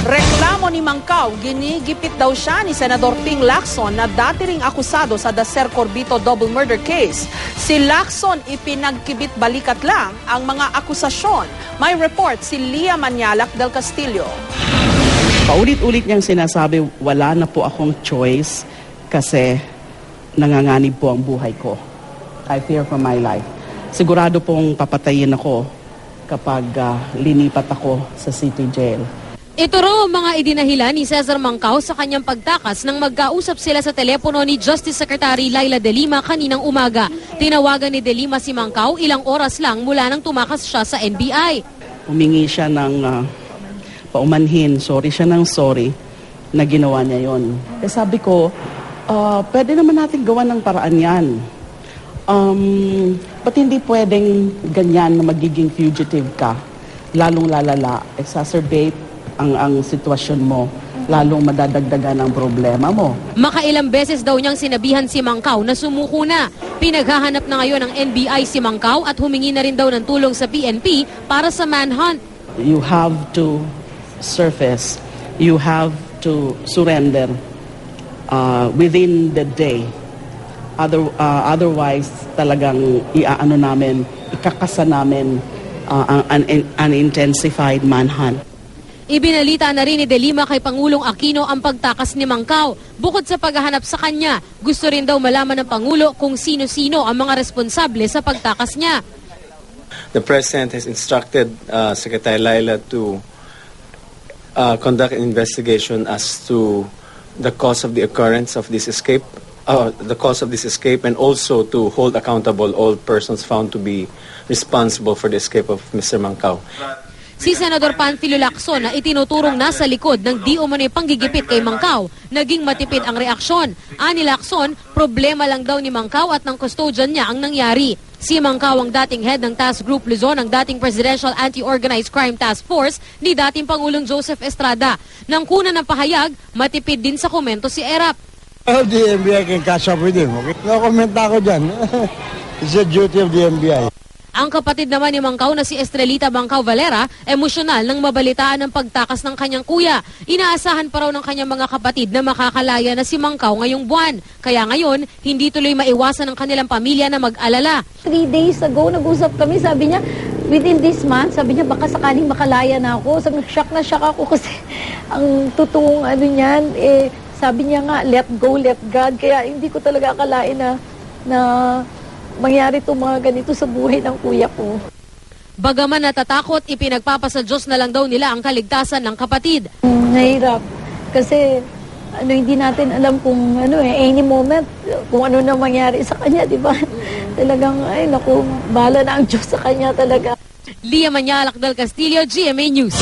Reklamo ni Mangkaw, ginigipit daw siya ni Senador Ping Lacson na dati ring akusado sa Dacer Corbito double murder case. Si Lacson ipinagkibit balikat lang ang mga akusasyon. May report si Lia Manialac del Castillo. Paulit-ulit niyang sinasabi, wala na po akong choice kasi nanganganib po ang buhay ko. I fear for my life. Sigurado pong papatayin ako kapag linipat ako sa city jail. Ito raw ang mga idinahilan ni Cesar Mangkaw sa kanyang pagtakas nang magkausap sila sa telepono ni Justice Secretary Laila De Lima kaninang umaga. Tinawagan ni De Lima si Mangkaw ilang oras lang mula nang tumakas siya sa NBI. Humingi siya ng paumanhin, sorry siya ng sorry na ginawa niya yon. Sabi ko, pwede naman natin gawa ng paraan yan. Ba't hindi pwedeng ganyan na magiging fugitive ka? Lalong lalala, exacerbate ang sitwasyon mo, lalong madadagdagan ang problema mo. Makailang beses daw niyang sinabihan si Mangkaw na sumuko na. Pinaghahanap na ngayon ng NBI si Mangkaw at humingi na rin daw ng tulong sa PNP para sa manhunt. You have to surface, you have to surrender within the day. Otherwise, talagang ikakasa namin an intensified manhunt. Ibinalita na rin ni De Lima kay Pangulong Aquino ang pagtakas ni Mangkaw. Bukod sa paghahanap sa kanya, gusto rin daw malaman ng Pangulo kung sino-sino ang mga responsable sa pagtakas niya. The President has instructed Secretary Laila to conduct an investigation as to the cause of the occurrence of this escape, and also to hold accountable all persons found to be responsible for the escape of Mr. Mangkaw. Si Senador Panfilo Lacson na itinuturong nasa likod ng di umano'y panggigipit kay Mangkaw, naging matipid ang reaksyon. Ani Lacson, problema lang daw ni Mangkaw at ng custodian niya ang nangyari. Si Mangkaw ang dating head ng Task Group Luzon ng dating Presidential Anti-Organized Crime Task Force ni dating Pangulong Joseph Estrada. Nang kuna ng pahayag, matipid din sa komento si Erap. The NBI can catch up with him. Okay? No comment ako dyan. It's the duty of the NBI. Ang kapatid naman ni Mangkaw na si Estrelita Mangkaw Valera, emosyonal nang mabalitaan ang pagtakas ng kanyang kuya. Inaasahan pa raw ng kanyang mga kapatid na makakalaya na si Mangkaw ngayong buwan. Kaya ngayon, hindi tuloy maiwasan ng kanilang pamilya na mag-alala. 3 days ago, nag-usap kami, sabi niya, within this month, sabi niya, baka sakaling makalaya na ako. Sabi niya, shock ako kasi ang totoong niyan, sabi niya nga, let go, let God. Kaya hindi ko talaga akalain na mangyari itong mga ganito sa buhay ng kuya ko. Bagaman natatakot, ipinagpapasa Diyos na lang daw nila ang kaligtasan ng kapatid. Nahirap. Kasi hindi natin alam kung any moment, kung ano na mangyari sa kanya, di ba? Talagang, bahala na ang Diyos sa kanya talaga. Lia Manialac del Castillo, GMA News.